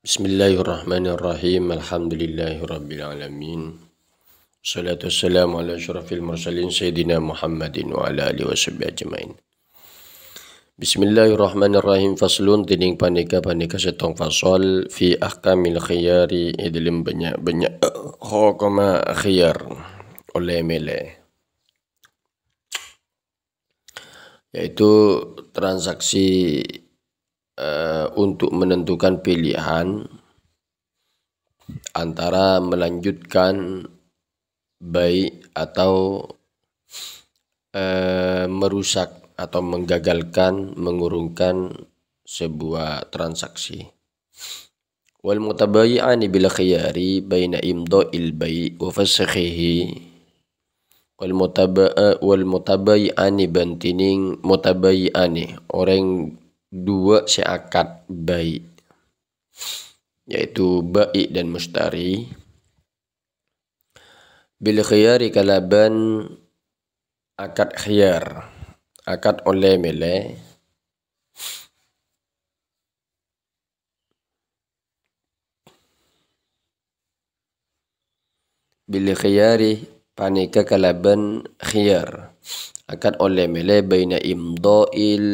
Bismillahirrahmanirrahim. Alhamdulillahirabbil alamin. Wassalatu wassalamu ala asyrafil mursalin sayyidina Muhammadin wa ala alihi washabbihi ajmain. Bismillahirrahmanirrahim. Faslun tining panika setong fasal fi ahkamil khiyari dalam banyak hukama khiyar oleh mele, yaitu transaksi untuk menentukan pilihan antara melanjutkan baik atau merusak atau menggagalkan, mengurungkan sebuah transaksi. Wal mutabayyi'ani bil khiyari baina imda'il bai' wa fasakhihi. Wal mutabayyi'ani bantining mutabayyi'ani orang dua seakad baik, yaitu baik dan mustari, bil khiyari kalaban akad khiyar, akad oleh mele, bil khiyari panika kalaban khiyar, akad oleh mele baina imda'il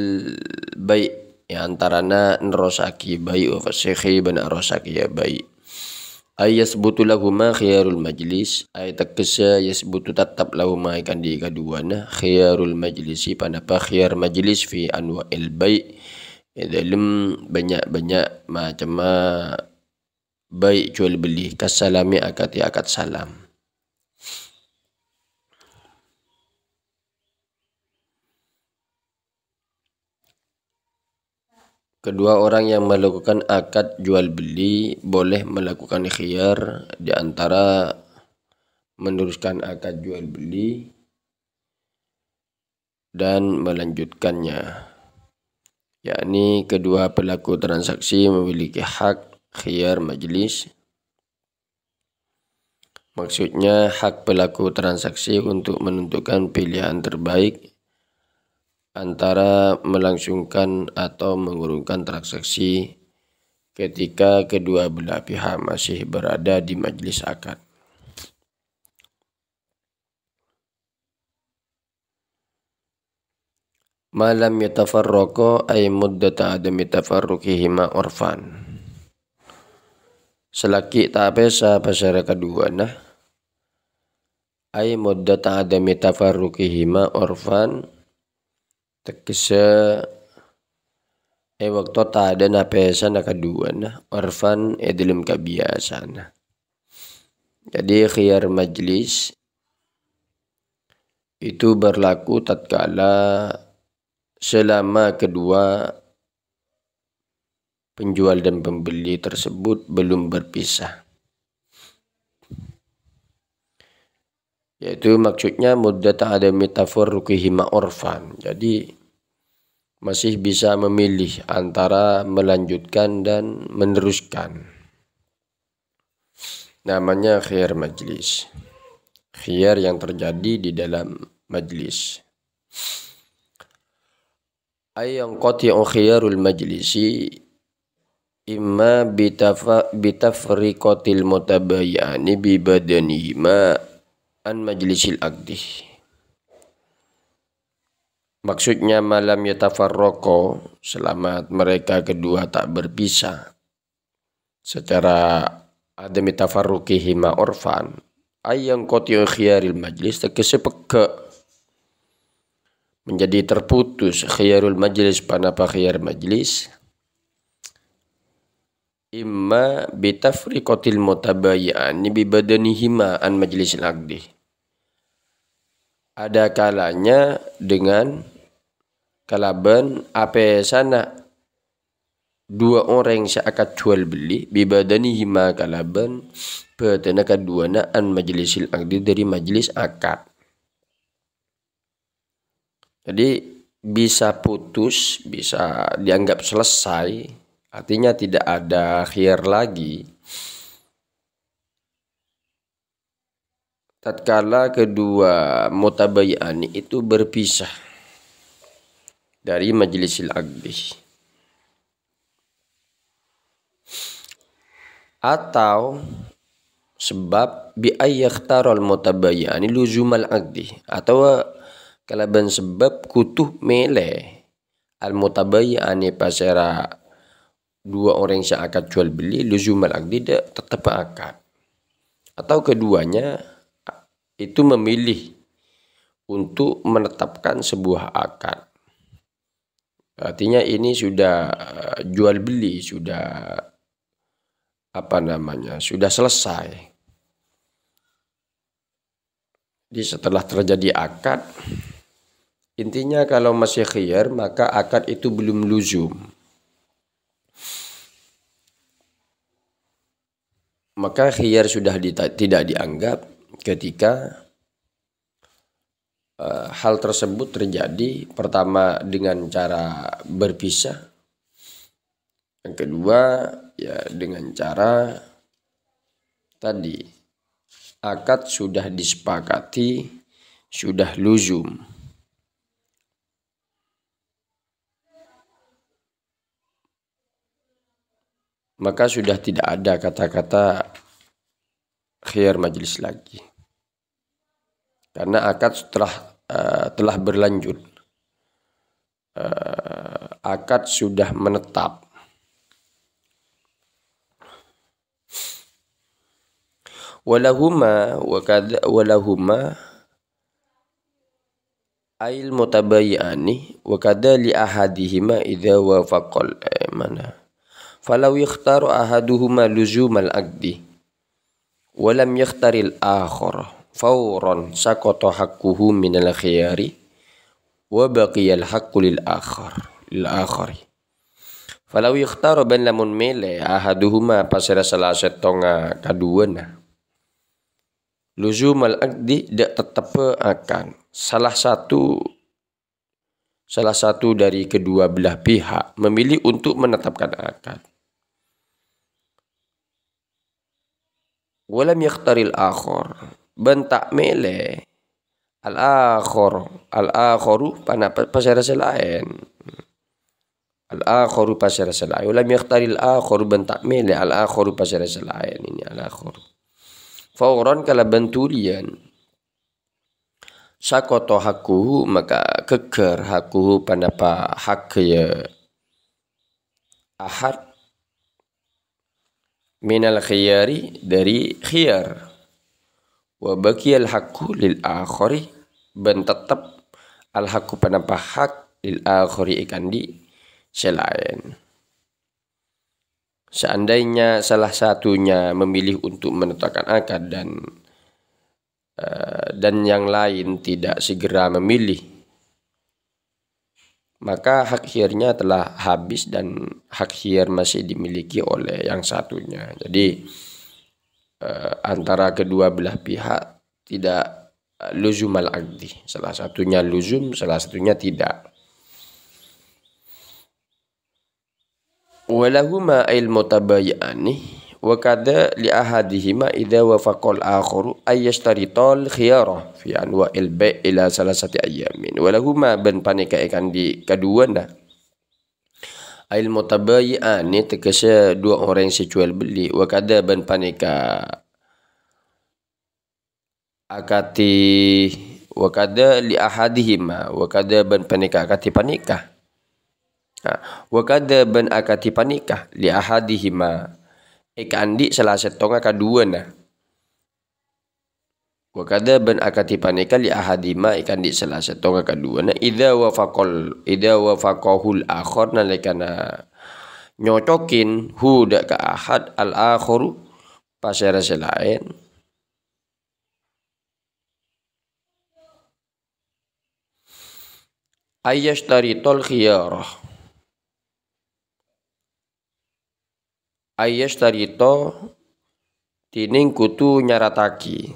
baik, ya antarana nrosaki baik wa fasikhi bana rosaki ya baik. Ay yasbutu lahuma khiyarul majlis, ay takesa yasbutu tatap lahuma ikan di kaduana khiyarul majlisi panapa khiyar majlis fi anwa'il baik, dalam banyak-banyak macam baik jual beli kasalami akad salam. Kedua orang yang melakukan akad jual beli boleh melakukan khiyar di antara meneruskan akad jual beli dan melanjutkannya. Yakni kedua pelaku transaksi memiliki hak khiyar majlis. Maksudnya hak pelaku transaksi untuk menentukan pilihan terbaik antara melangsungkan atau mengurungkan transaksi ketika kedua belah pihak masih berada di majlis akad. Malam yatafarraqa ay muddata adami tafarruqihima urfan. Selaki tak pesa pasara kedua nah ay muddata adami tafarruqihima urfan, tekesa waktu tak ada napesa na kedua nah orfan dalam kebiasaan. Jadi khiyar majlis itu berlaku tatkala selama kedua penjual dan pembeli tersebut belum berpisah, yaitu maksudnya muddat adami tafarruqihima urfan. Jadi masih bisa memilih antara melanjutkan dan meneruskan. Namanya khiyar majlis, khiyar yang terjadi di dalam majlis. Ayang qati'u khiyarul majlisi imma bitafriqatil mutabayyani bi badanihima an majlisil aqdi. Maksudnya malam yatafarraqo, selama mereka kedua tak berpisah secara adami tafarruqihima urfan, ayang qati'u khiyaril majlis, tegese peke menjadi terputus khiyarul majlis panapa khiyar majlis, imma bitafriqatil mutabayyani bi badanihima an majlisil aqdi. Ada kalanya dengan kalaban apa sana dua orang seakat jual beli bibadanihima kalaban betana kaduana an majlisil aqdi dari majlis akad. Jadi bisa putus, bisa dianggap selesai, artinya tidak ada khiyar lagi tatkala kedua mutabayyani itu berpisah dari majlisil aqdi. atau sebab bi ayyakhtarul mutabayyi'ani luzumal aqdi, atau kalaban sebab kutuh mele al mutabayyi'ani pasera dua orang yang akad jual beli luzumal aqdi tetap akad, atau keduanya itu memilih untuk menetapkan sebuah akad. Artinya ini sudah jual beli, sudah sudah selesai. Jadi setelah terjadi akad, intinya kalau masih khiyar maka akad itu belum luzum. Maka khiyar sudah tidak dianggap ketika hal tersebut terjadi, pertama dengan cara berpisah, yang kedua ya dengan cara tadi akad sudah disepakati, sudah luzum. Maka sudah tidak ada kata-kata khiyar majlis lagi, karena akad telah berlanjut, akad sudah menetap. Walahuma ail mutabayyi'ani wa kadza li ahadihima idza wafaqal falau yakhtaru ahaduhuma luzumal aqdi wa lam yakhtaril akhar fawran saqata haqquhu minal khiyari wa baqiyal haqqu lil akhari falau yakhtaru ban lamun mele ahaduhuma pasira salah setonga kaduana luzumal aqdi dak tetap akan salah satu dari kedua belah pihak memilih untuk menetapkan akad. Walam yakhtaril akhar, bentak mele al-akharu pana pasara selain. Al-akharu pasara selain. Walam yakhtaril akharu bentak mele al-akharu pasara selain, ini al-akharu. Fauran kala bentulian sakoto hakuhu maka keker hakuhu panapa hak ya ahad minal khiyari dari khiyar wa baqiyal haqqu lil akhari ben tetap al haqqu panapa hak lil akhari ikan di selain. Seandainya salah satunya memilih untuk menetapkan akad dan yang lain tidak segera memilih, maka hak khiyarnya telah habis dan hak khiyar masih dimiliki oleh yang satunya. Jadi antara kedua belah pihak tidak luzumal aqdi, salah satunya luzum, salah satunya tidak. Walahuma ail mutabayyi'ani wa kadza li ahadihima idza wafaqal akharu ay yashtarital khiyara fi anwa'il bai' ila salasati ayyamin. Walahuma ban panika ikan di kaduana ail mutabayyi'ani tegese dua orang yang sejual beli wa kadza ban panika akati wa kadza li ahadihima wa kadza ban panika akati panikah wa kadza ban akati panikah li ahadihima ikan di salah setonga kaduana wa kadza ban akati panikah li ahadima ikan di salah setonga kaduana idza wafaqahul akhar nalikana nyocokin hu dak ka ahad al akharu pasara selain ayyashtaritol khiyarah ayyashtarito tining kutu nyarataki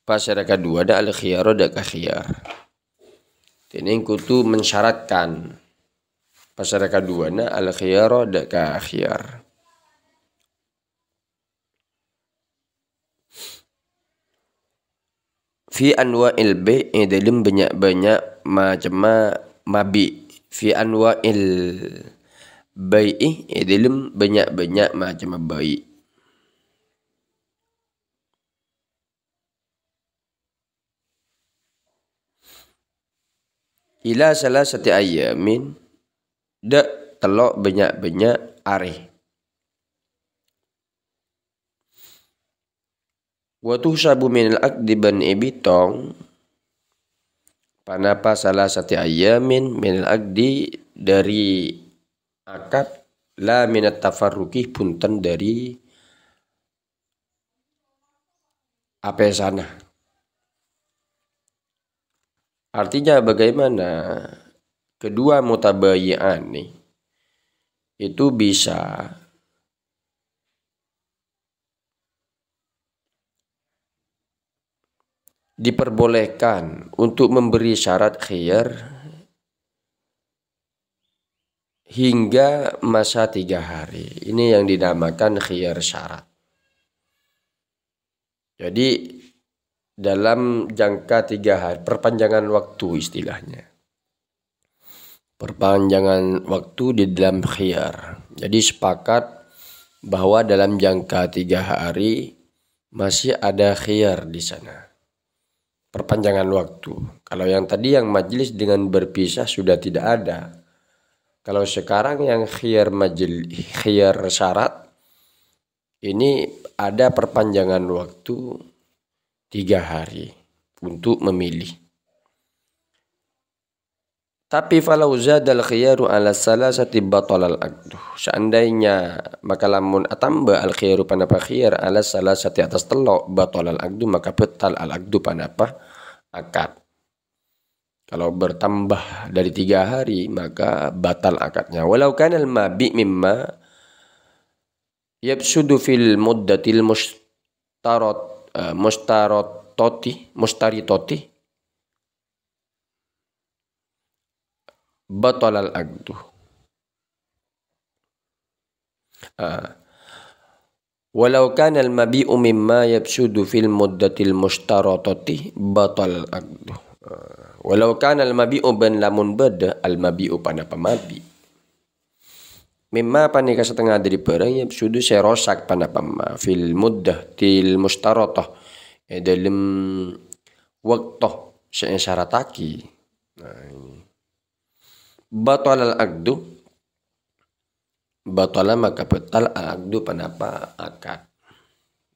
pasara kedua ada al khiyaro da ka khiyar tining kutu mensyaratkan pasara kedua na al khiyaro da ka khiyar fi anwa'il bai' dalam banyak-banyak macam mabi fi anwa'il bai'i dalam banyak-banyak macam bai'. Ila salasati ayyamin dak telok banyak-banyak hari. Wa tuhsabu min al-aqdi ban ibitong panapa salasati ayyamin min al-aqdi dari akad la minat tafarruqih punten dari apa sana. Artinya bagaimana kedua mutabayyi'an nih itu bisa diperbolehkan untuk memberi syarat khiyar hingga masa 3 hari. Ini yang dinamakan khiyar syarat. Jadi dalam jangka 3 hari, perpanjangan waktu istilahnya. Perpanjangan waktu di dalam khiyar. Jadi sepakat bahwa dalam jangka 3 hari masih ada khiyar di sana. Perpanjangan waktu. Kalau yang tadi yang majelis dengan berpisah sudah tidak ada. Kalau sekarang yang khiyar syarat ini ada perpanjangan waktu 3 hari untuk memilih. Tapi falau zadal khiyaru ala salasati batalal aqdu. Seandainya maka lamun atamba al khiyaru panapa khiyar ala salasati atas telok batalal aqdu maka batal al aqdu panapa akad. Kalau bertambah dari 3 hari maka batal akadnya. Walau kana al mabi mimma yabsudu fil muddatil mustaritoti batal al aqdu. Walau kana al mabi'u mimma yabsudu fil muddatil mustaratati batal al aqdu. Walau kana al mabi'u ban lamun beda al mabi'u panapa mabi. Mimma panika setengah dari barang yang sudah saya rosak panapa ma fil muddah til mustaratah dalam waktu saya syarataki. Nah ini batal al aqdu batala maka batal al aqdu panapa akad.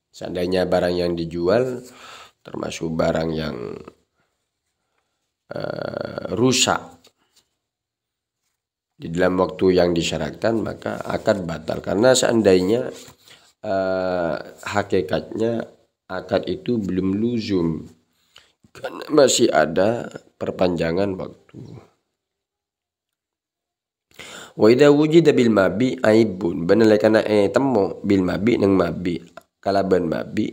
Seandainya barang yang dijual termasuk barang yang rusak di dalam waktu yang disyaratkan maka akad batal. Karena seandainya hakikatnya akad itu belum luzum karena masih ada perpanjangan waktu. Wa idza wujida bil mabi aibun banalekana temu bil mabi nang mabi kalaban mabi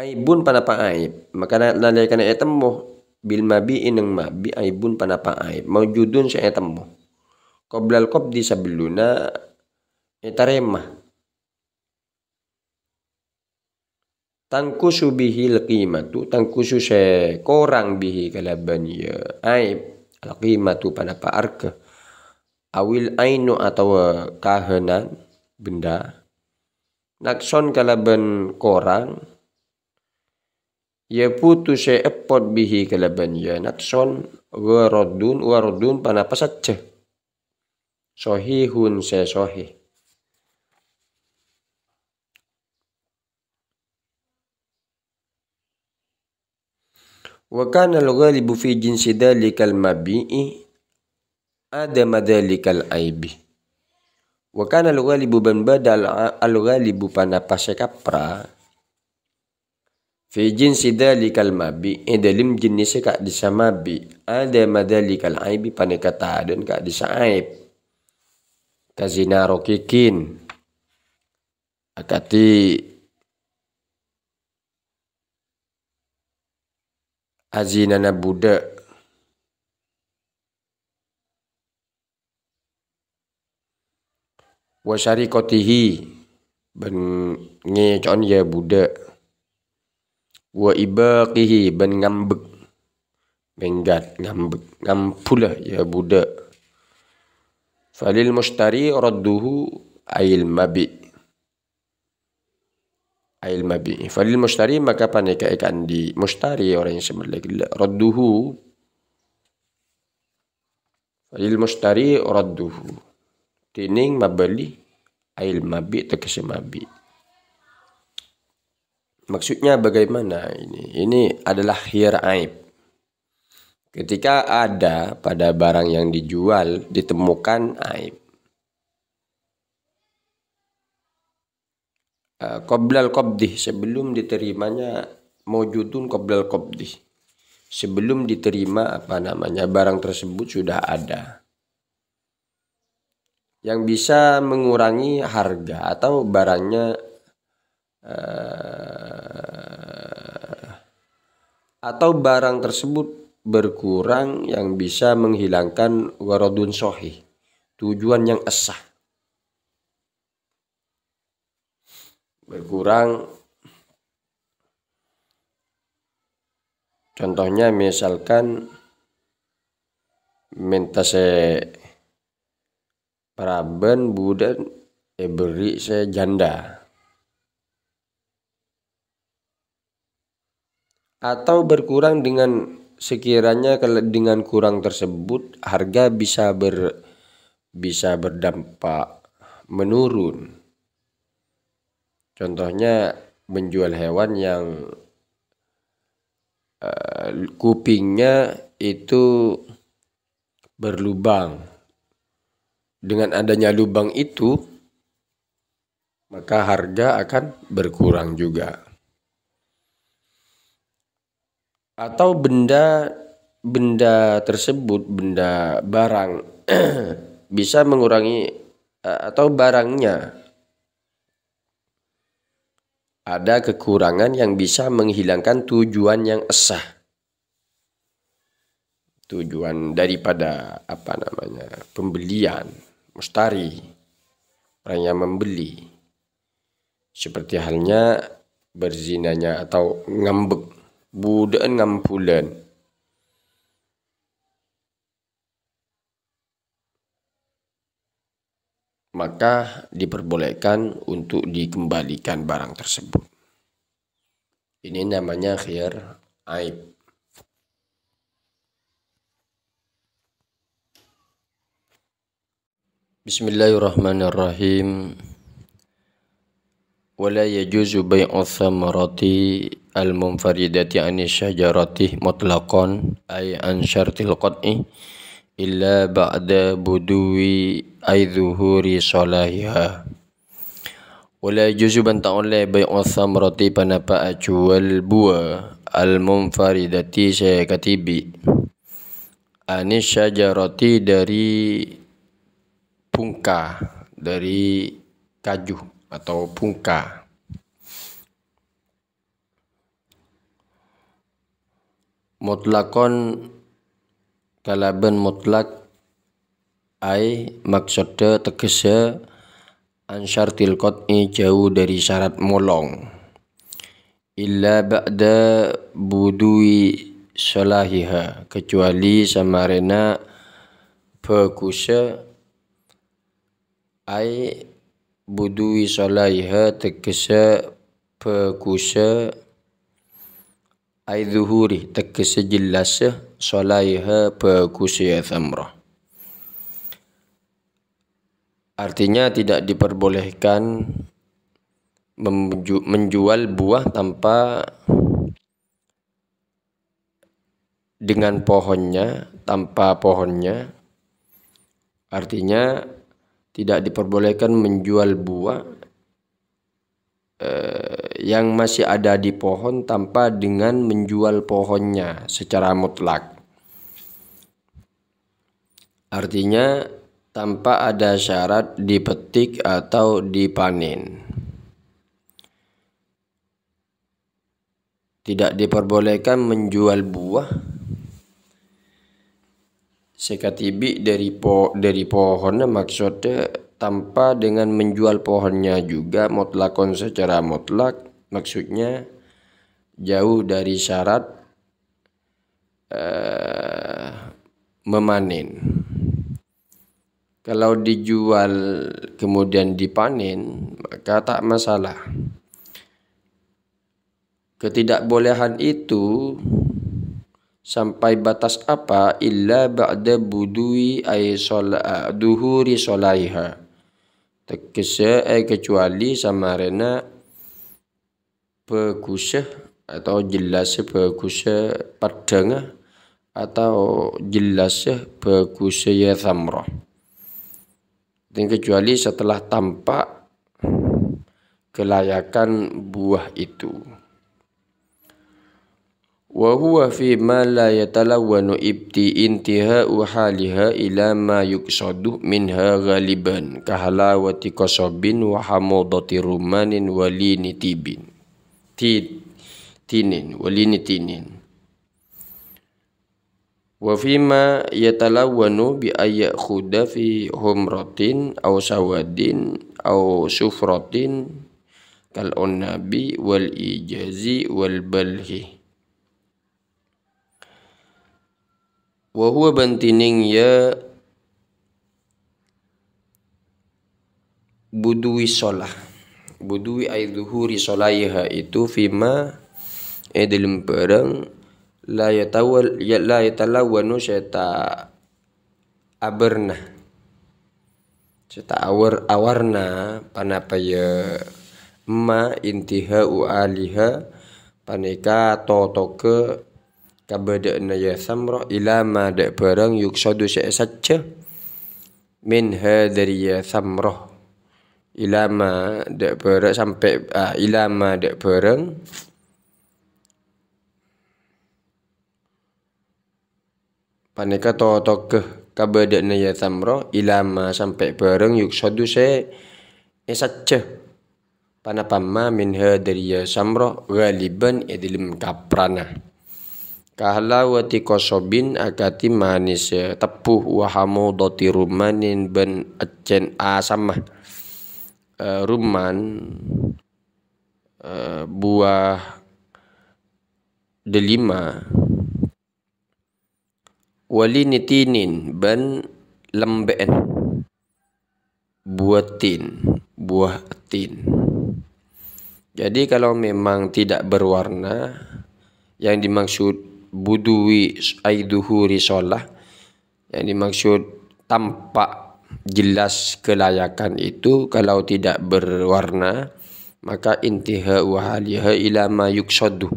aibun panapa aib maka nalekana temu bil mabi inang mabi aibun panapa aib mawjudun sa temu qoblal qabdi sabeluna taremah tangkusu bihi alqimatu tangkusu sa korang bihi kalaban ya aib alqimatu panapa arka awil ainu atau kahanan benda nakson kalaban korang ya putu se epot bihi kalaban ya nakson warodun panapa saja sohihun se sohih. Wa kana al-ghalibu fi jinsi dalikal mabi'i adama dalikal aibi. Wa kana al-ghalibu ban badal al-ghalibu panapa se kapra fi jinsi dalikal mabi dalam jenis kak disa mabi ada madalikal aibi panekata dan kak disa aib kazina rokikin akati azina na budak wa syarikotihi ban ngecon ya budak wa ibaqihi ban ngambek menggat, ngambek, ngampulah ya budak. Falil mushtari radduhu ail mabi. Ail mabi. Falil mushtari maka paneka ikan di mushtari orang yang sebenarnya radduhu. Falil mushtari radduhu. Tining mabeli ail mabi tegese mabi. Maksudnya bagaimana ini? Ini adalah khiyar aib. Ketika ada pada barang yang dijual ditemukan aib. Qoblal qabdih, sebelum diterimanya, mawjudun qoblal qabdih. Sebelum diterima barang tersebut sudah ada. Yang bisa mengurangi harga atau barangnya atau barang tersebut berkurang yang bisa menghilangkan waradun sahih, tujuan yang sah. Berkurang, contohnya misalkan minta paraben budan beri saya janda. Atau berkurang dengan sekiranya kalau dengan kurang tersebut harga bisa berdampak menurun. Contohnya menjual hewan yang kupingnya itu berlubang. Dengan adanya lubang itu maka harga akan berkurang juga. Atau benda tersebut, barang bisa mengurangi atau barangnya ada kekurangan yang bisa menghilangkan tujuan yang sah. Tujuan daripada pembelian, mustari, orang yang membeli. Seperti halnya berzinanya atau ngambek. Budaan ngampulan. Maka diperbolehkan untuk dikembalikan barang tersebut. Ini namanya khiyar aib. Bismillahirrahmanirrahim. Wala yajuzu bai'u thamarati al-munfaridati ani syajarati mutlaqan ay an syartil qat'i illa ba'da buduwi ay zuhuri salahiha. Wala yajuzu banta oleh bai'u thamarati panapa ajual buah al-munfaridati saya katibi ani syajarati dari pungka, dari kaju atau pungka. Mutlakon kalaban mutlak ai maksudnya tegese ansyartil qat'i jauh dari syarat molong. Illa ba'da budui salahiha, kecuali samarena pekusa ai budui salahiha tegese pekusa ay zuhuri tegese jelas salahiha pekusa thamrah. Artinya tidak diperbolehkan menjual buah tanpa dengan pohonnya, tanpa pohonnya. Artinya tidak diperbolehkan menjual buah yang masih ada di pohon tanpa dengan menjual pohonnya secara mutlak. Artinya tanpa ada syarat dipetik atau dipanen. Tidak diperbolehkan menjual buah sekatibi dari pohonnya, maksudnya tanpa dengan menjual pohonnya juga mutlakon secara mutlak, maksudnya jauh dari syarat memanen. Kalau dijual kemudian dipanen, maka tak masalah. Ketidakbolehan itu sampai batas apa? Illa ba'da budui ay duhuri solaiha. Tekese kecuali samarena pekusah atau jelas pekusah padanga atau jelas pekusah ya thamrah. Dan kecuali setelah tampak kelayakan buah itu. Wa huwa fi ma la yatalawwanu intiha'u haliha ila ma yuqsadu minha ghaliban kahalawati qasabin wa hamudati rumanin walini tibin tinin walini tinin. Wa fima yatalawwanu bi ayyakhudha fi humratin aw sawadin aw sufratin kal unnabi wal ijazi wal balhi. Wa huwa bantining ya budui solah. Budui ay zuhuri solaiha itu fima dalam barang la yatalawwanu syata abarna syata awarna panapa ya ma intihau aliha paneka totoke kabadana ya samra ila ma da barang yuksadu saja min hadari ya samra ila ma da barang sampai ila ma da barang paneka totoke kabadana ya samra ila ma sampai barang yuksadu saja panapama min hadari ya samra ghaliban idlim kaprana kahalawati kosobin akati manis tepuh wahamudati rumanin ben acen asamah ruman buah delima walinitinin ben lembeen buah tin. Jadi kalau memang tidak berwarna, yang dimaksud budui aiduhuri solah, yang dimaksud tampak jelas kelayakan itu kalau tidak berwarna, maka intiha wahaliha ila ma yuksadu,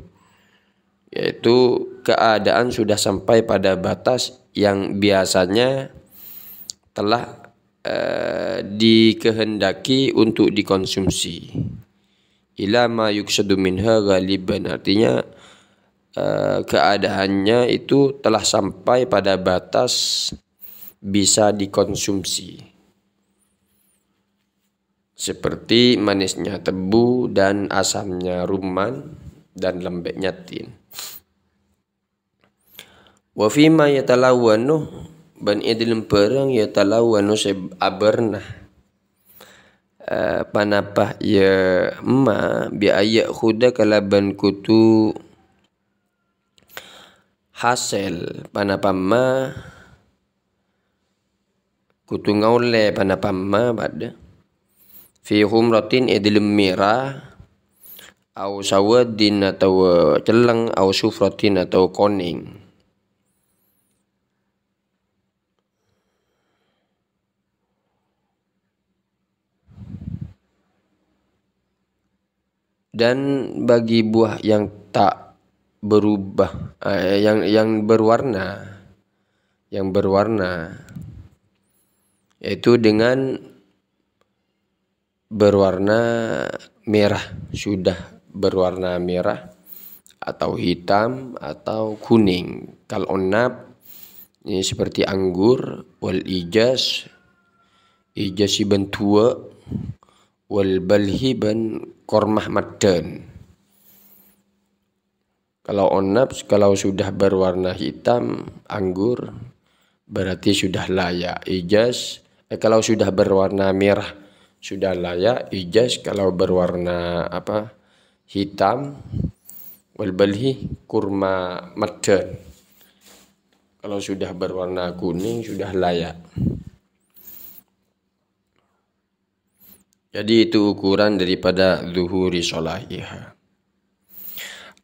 yaitu keadaan sudah sampai pada batas yang biasanya telah dikehendaki untuk dikonsumsi. Ila ma yuksadu minha ghaliban, artinya keadaannya itu telah sampai pada batas bisa dikonsumsi, seperti manisnya tebu dan asamnya rumman dan lembeknya tin. Wa fima yatalawwanu ban idilm perang yatalawwanu abarna panapah ya ma bi ayak khuda kalaban kutu hasil panapama kutu ngaule panapama pada fi humratin idilm mirah au sawadin atau celeng au sufratin atau koning. Dan bagi buah yang tak berubah, yang berwarna, yaitu dengan berwarna merah, sudah berwarna merah atau hitam atau kuning. Kal onab ini seperti anggur, wal ijaz iban tua, wal balhi ban kormah madan. Kalau onab, kalau sudah berwarna hitam anggur berarti sudah layak. Ijaz kalau sudah berwarna merah sudah layak. Ijaz kalau berwarna hitam. Wal balhi kurma madan Kalau sudah berwarna kuning sudah layak. Jadi itu ukuran daripada zuhuri sholahiha.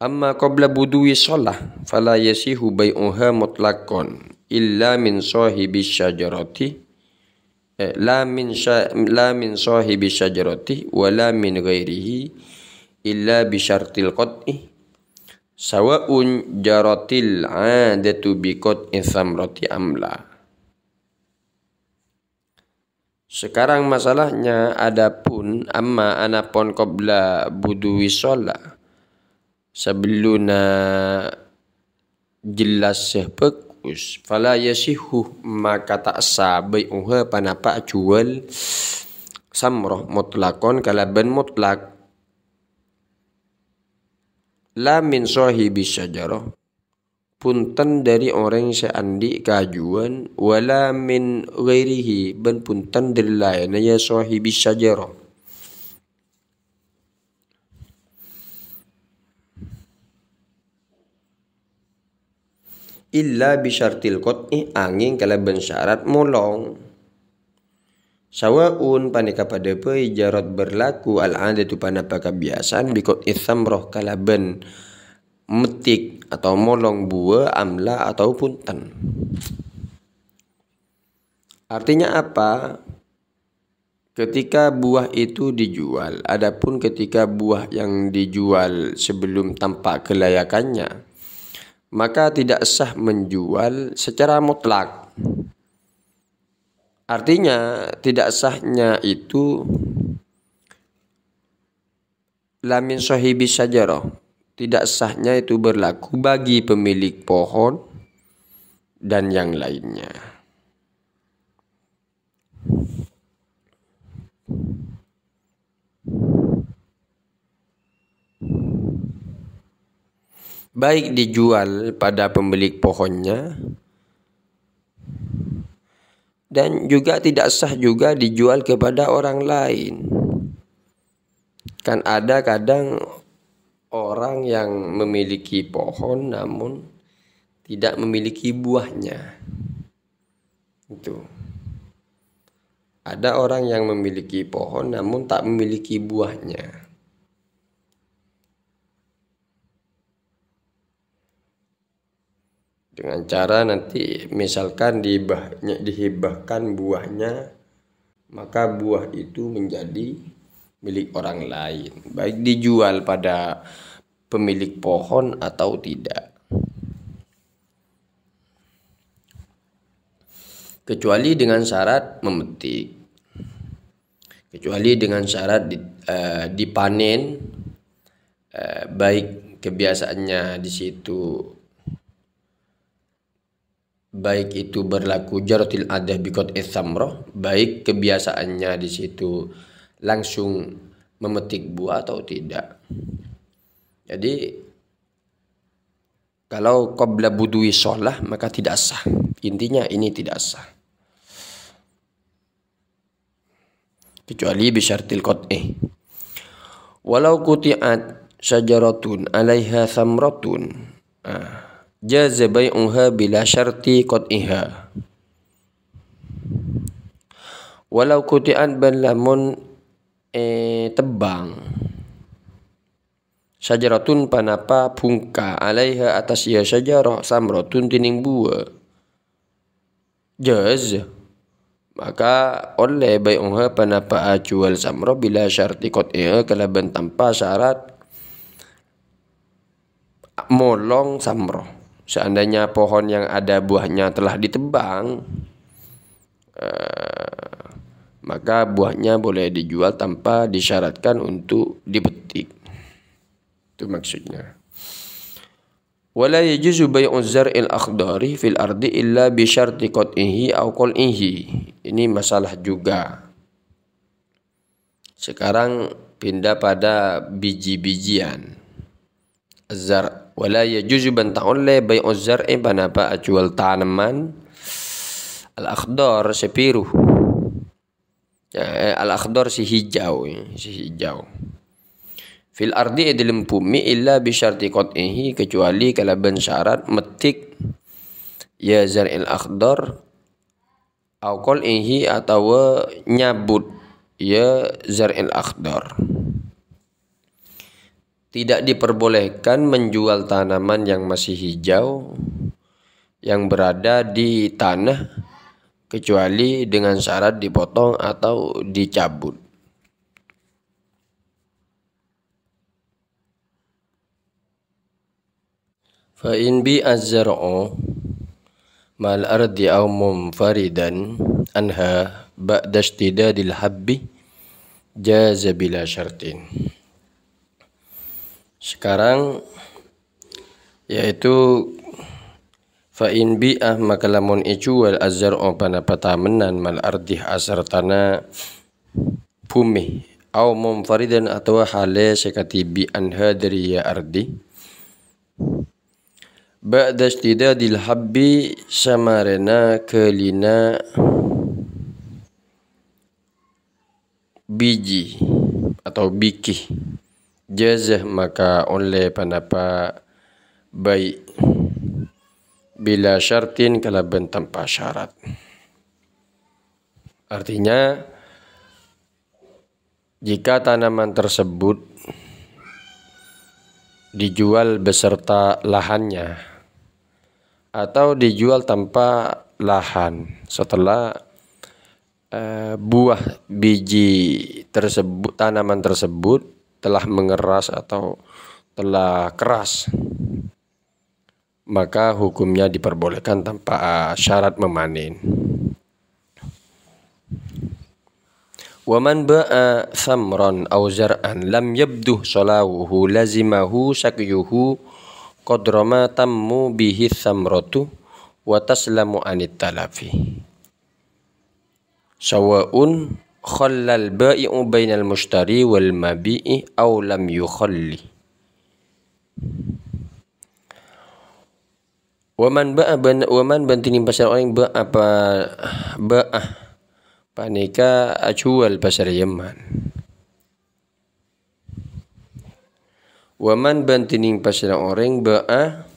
Amma qabla budui sholah fala yasihu bai'uha mutlaqan illa min sahibi syajarati la min sahibi syajarati wala min ghairihi illa bi syartil qat'i sawa'un jaratil 'adatu bi qat'i thamrati amla. Sekarang masalahnya adapun amma anapun qabla budui sholah sebelum jelas sepekus fala yasihu maka tak sah bai'uha panapa jual samroh mutlakon kalaban mutlak la min sahibi syajarah punten dari orang seandi kajuan wala min ghairihi ben punten dari lain ya sahibi syajarah illa bi syartil qat'i angin kalaban syarat molong sawaun panika pada pe jarat berlaku al-adatu panapa kebiasaan bi qat'i thamrah kalaban metik atau molong buah amla atau punten. Artinya apa? Ketika buah itu dijual, adapun ketika buah yang dijual sebelum tampak kelayakannya, maka tidak sah menjual secara mutlak. Artinya tidak sahnya itu lamin sahibi syajarah. Tidak sahnya itu berlaku bagi pemilik pohon dan yang lainnya. Baik dijual pada pemilik pohonnya dan juga tidak sah juga dijual kepada orang lain. Kan ada kadang orang yang memiliki pohon namun tidak memiliki buahnya. Itu. Ada orang yang memiliki pohon namun tak memiliki buahnya. Dengan cara nanti misalkan dihibahkan buahnya, maka buah itu menjadi milik orang lain, baik dijual pada pemilik pohon atau tidak. Kecuali dengan syarat memetik. Kecuali dengan syarat dipanen, baik kebiasaannya di situ, baik itu berlaku jaratil adah bikot ethamroh, baik kebiasaannya di situ langsung memetik buah atau tidak. Jadi kalau qabla budui sholah maka tidak sah. Intinya ini tidak sah. Kecuali bisyartil qat'i. Walau quti'at syajaratun 'alaiha thamratun jaza bai'uha bila syarti qat'iha. Walau quti'at ban lamun tebang syajaratun panapa pungka 'alaiha atas ya syajarah samratun tining buah jaz maka oleh bai'uha panapa jual samrah bila syarti qat'iha kalaban tanpa syarat molong samrah. Seandainya pohon yang ada buahnya telah ditebang, maka buahnya boleh dijual tanpa disyaratkan untuk dipetik. Itu maksudnya. Wala yajuzu bai'u zar'il akhdari fil ardi illa bi syarti qat'ihi aw qal'ihi. Ini masalah juga. Sekarang pindah pada biji-bijian. Zar' wala yajuzu banta'ulle bai'u zar'i panapa jual tanaman al-akhdar sepiruh. Ya, al-akhdar si hijau. Fil ardi dalam bumi illa bi syarti qat'ihi kecuali kalaban syarat metik ya zar'il akhdar au qol'ihi atau nyabut ya zar'il akhdar. Tidak diperbolehkan menjual tanaman yang masih hijau yang berada di tanah kecuali dengan syarat dipotong atau dicabut. Fa in bi az-zar'u mal ardi aw munfaridan anha ba'da ishtidadil habbi jaza bila syartin. Sekarang yaitu fa in bi'ah maka lamun ijual az-zar'u pana patamenan mal ardi asar tanah bumi au munfaridan atau hale sekati bi anha dari ya ardi ba'da istidadil habbi samarena kelina biji atau bikih jazah maka oleh panapa baik bila syartin kalaban tanpa syarat. Artinya jika tanaman tersebut dijual beserta lahannya atau dijual tanpa lahan setelah buah biji tersebut, tanaman tersebut telah mengeras atau telah keras, maka hukumnya diperbolehkan tanpa syarat memanen. Waman ba'a thamran aw zar'an lam yabduh salawuhu lazimahu sakyuhu qadra ma tammu bihi thamratu wa taslamu anit talafi. Sawa'un khallal ba'i'u bainal mushtari wal mabi'i aw lam yukhalli. Waman bantini pasar orang ba'ah panika ajual pasar Yaman. Waman bantini pasar orang ba'ah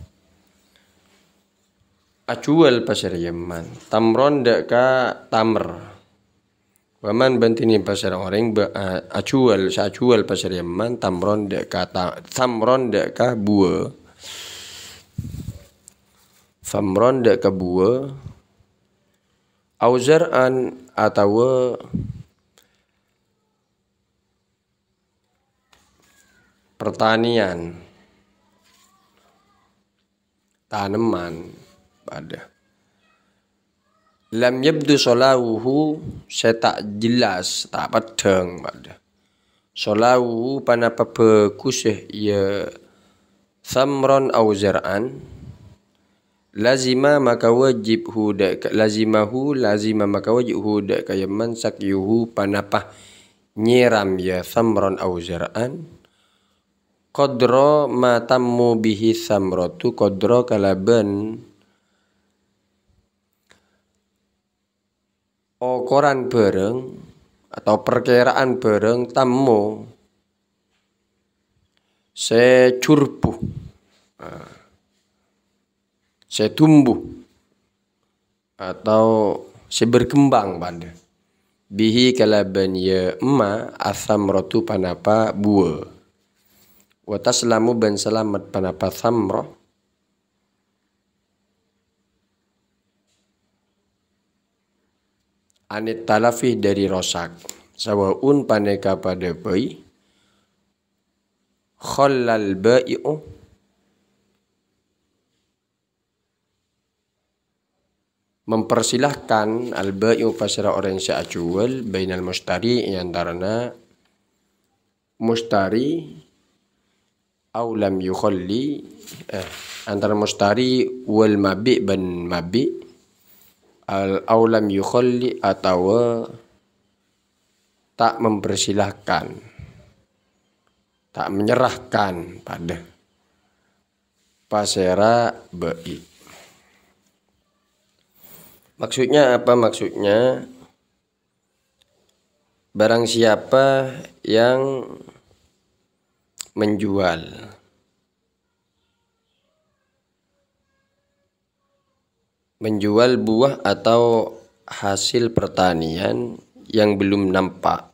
ajual pasar Yaman. Tamron deka tamr. Waman bantini pasar orang ajual pasar Yaman tamron deka buah. Famron deka buah. Auzar'an atau pertanian tanaman pada lam yabdu solawuhu saya tak jelas tak padang pada solawuhu panapa bekusih ya samron auzar'an lazima maka wajib huda lazimahu lazima maka wajib huda kayaman sakyuhu panapa nyiram ya samron auzar'an qadra ma tammu bihi samratu qadra kalaban ukuran bareng atau perkiraan bareng tammu securbuh setumbuh atau seberkembang pada bihi kalaban ya emma asamratu panapa buah wa taslamu ban selamat panapa samrah anit talafi dari rosak sawaun paneka pada bayi khallal ba'i'u mempersilahkan al-bai'u pasara orang yang jual bainal mushtari antarana mushtari aw lam yukhalli antara mushtari wal mabi' ban mabi' aw lam yukhalli atau tak mempersilahkan tak menyerahkan pada pasara bai'. Maksudnya apa? Maksudnya barang siapa yang menjual menjual buah atau hasil pertanian yang belum nampak,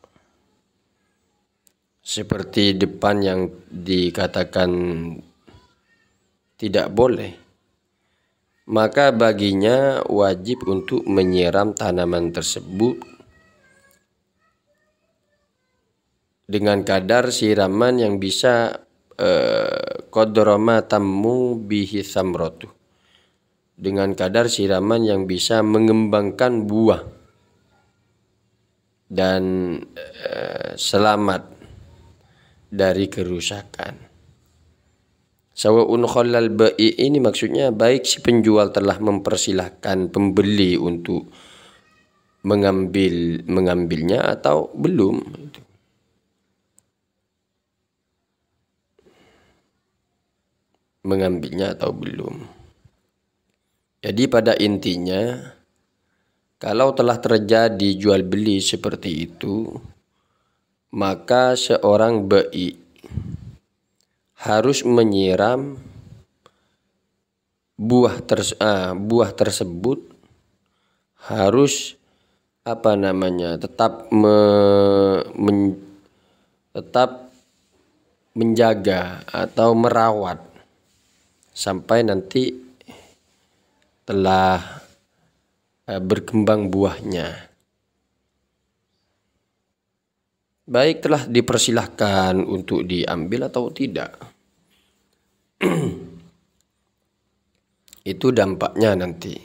seperti depan yang dikatakan tidak boleh, maka baginya wajib untuk menyiram tanaman tersebut dengan kadar siraman yang bisa qadrama tammu bihi samratu, dengan kadar siraman yang bisa mengembangkan buah dan selamat dari kerusakan. Sawa'un khallal bai ini maksudnya baik si penjual telah mempersilahkan pembeli untuk mengambilnya atau belum. Mengambilnya atau belum. Jadi pada intinya, kalau telah terjadi jual beli seperti itu, maka seorang bai harus menyiram buah tersebut, harus tetap menjaga atau merawat sampai nanti telah berkembang buahnya. Baik telah dipersilahkan untuk diambil atau tidak. Itu dampaknya nanti.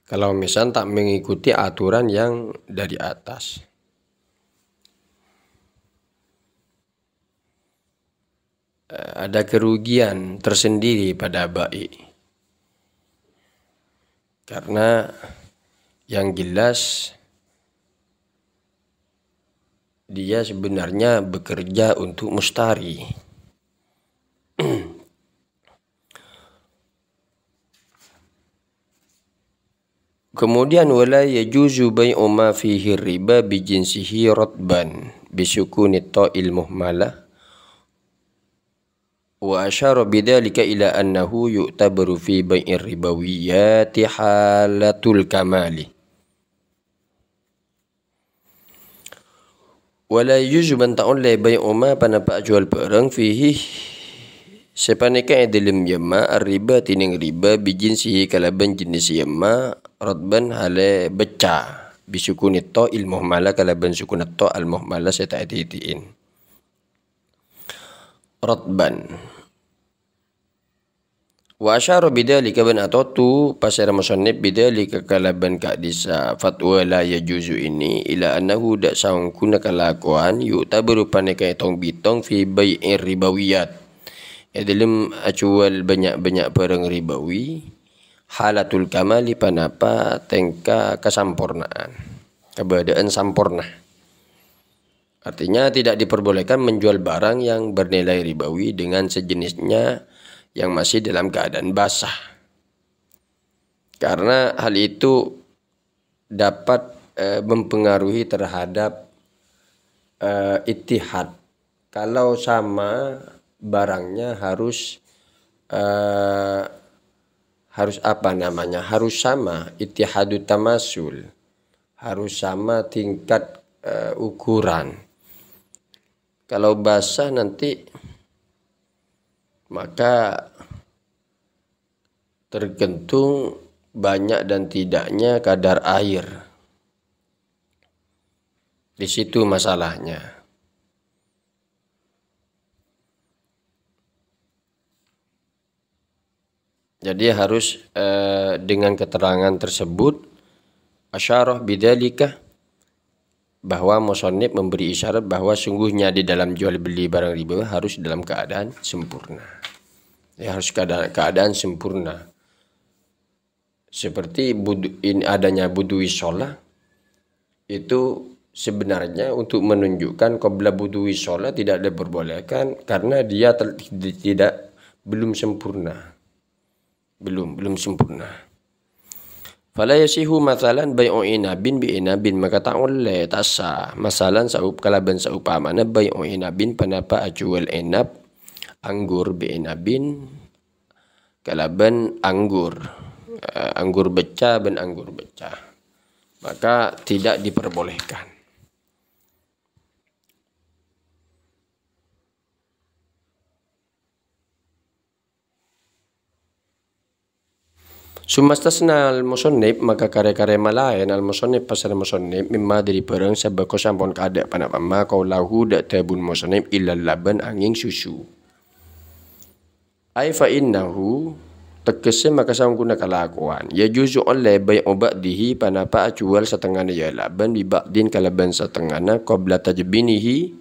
Kalau misal tak mengikuti aturan yang dari atas. Ada kerugian tersendiri pada bai. Karena yang jelas dia sebenarnya bekerja untuk mustari. Kemudian wala yajuzu bai'u ma fihi riba bi jinsihi ratban bi sukuni ta'il muhmalah. Wa asyara bidzalika ila annahu yu'tabaru fi bai'ir ribawiyati halatul kamali. Wala yujuzu man ta'ullai bai'u ma panapa jual barang fihi sepaneka dalam yama riba tining riba bijinsihi kalaban jenis yama ratban hale beca bisukuni to ilmuh mala kalaban sukunat to al muhmala seta'atitiin ratban. Wa asyara bidzalika ban atatu pasara musannif bidzalika kalaban kadisa fatwa la yajuzu ini ila annahu da sangkuna kalakuan yu'tabaru paneka tong bitong fi bai'ir ribawiyat. Dalam acual banyak-banyak barang ribawi halatul kamali panapa tengka kesampurnaan, keberadaan sampurna. Artinya tidak diperbolehkan menjual barang yang bernilai ribawi dengan sejenisnya yang masih dalam keadaan basah. Karena hal itu dapat mempengaruhi terhadap ittihad. Kalau sama barangnya harus harus sama ittihadu tamasul, harus sama tingkat ukuran. Kalau basah nanti maka tergantung banyak dan tidaknya kadar air. Di situ masalahnya. Jadi harus dengan keterangan tersebut asyarah bidzalika, bahwa musannif memberi isyarat bahwa sungguhnya di dalam jual beli barang riba harus dalam keadaan sempurna. Ya, harus keadaan sempurna. Seperti adanya budui sholah itu sebenarnya untuk menunjukkan qabla budui sholah tidak diperbolehkan karena dia belum sempurna. Belum sempurna. Fala yasihu mathalan bai'u inabin bi inabin, maka ta'ulle tasa masalan kalaban saupamana bai'u inabin panapa ajual inab anggur bi inabin kalaban anggur anggur beca ben anggur beca, maka tidak diperbolehkan. Sumastasna al-musannif, maka karya-karya malayan al-musannif pasal musannif mimma dari perang sabako sampun kada panapama qaulahu dak tabun musannif illa laban angin susu. Ai fa innahu tegese maka sangkuna kalakuan ya juzu oleh bai obadihi panapa jual setengahna ya laban bi ba'din kalaban setengahna qabla tajbinihi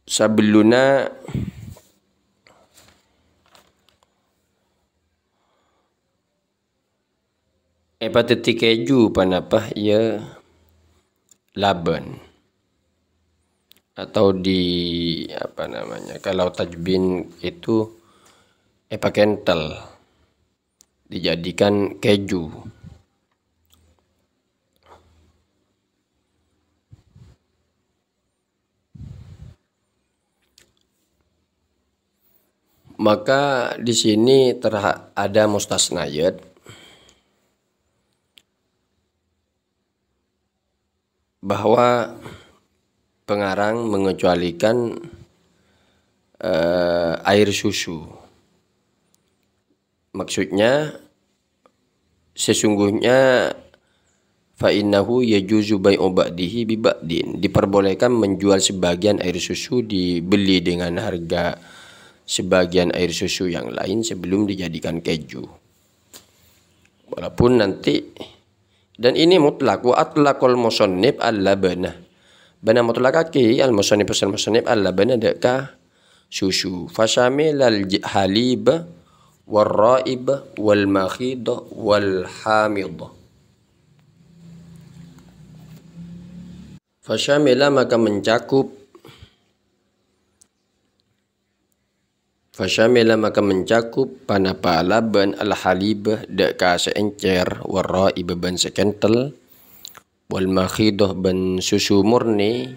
sabluna epateti keju panapa ya laban, atau di apa namanya, kalau tajbin itu kental dijadikan keju. Maka di sini ada mustasnayat bahwa pengarang mengecualikan air susu. Maksudnya sesungguhnya fa innahu yajuzu bai'u ba'dihi bi ba'din, diperbolehkan menjual sebagian air susu dibeli dengan harga sebagian air susu yang lain sebelum dijadikan keju. Walaupun nanti, dan ini mutlak, wa atlaqal musannif al-labana, bana mutlaqaki al-musannif al-labana deka susu fasyamil al-halib wal-ra'ib wal-makhid wal-hamid. Fasyamila maka mencakup panapa laban al-halib deka seencer, wal-ra'ib ban sekentel, wal-makhidah ban susu murni,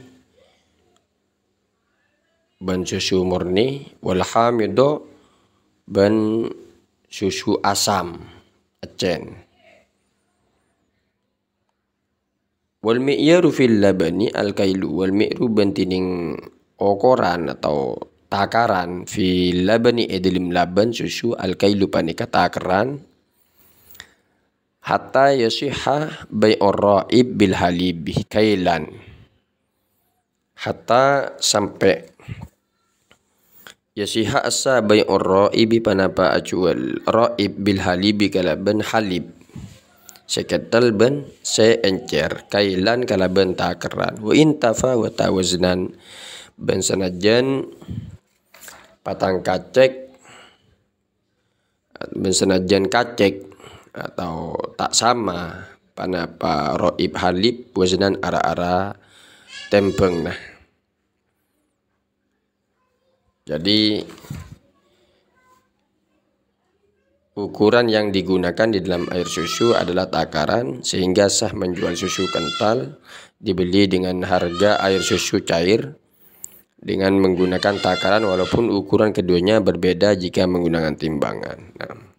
wal-hamidah ban susu asam, acen. Wal mi'yaru fil labani al-kailu, wal mi'ru ban tining ukuran atau takaran fil labani edelim laban susu al-kailu panika takaran hatta yasiha bai'ur ra'ib bil halib kailan, hatta sampai yasiha asa bai'ur ra'ib panapa ajual ra'ib bil halib kalaban halib seketal ban seencer, kailan kalaban takaran, wa intafa wa tawaznan ban sanajan patang kacek, ban sanajan kacek atau tak sama panapa roib halib waznan ara-ara tempeng. Nah, jadi ukuran yang digunakan di dalam air susu adalah takaran, sehingga sah menjual susu kental dibeli dengan harga air susu cair dengan menggunakan takaran, walaupun ukuran keduanya berbeda jika menggunakan timbangan. Nah.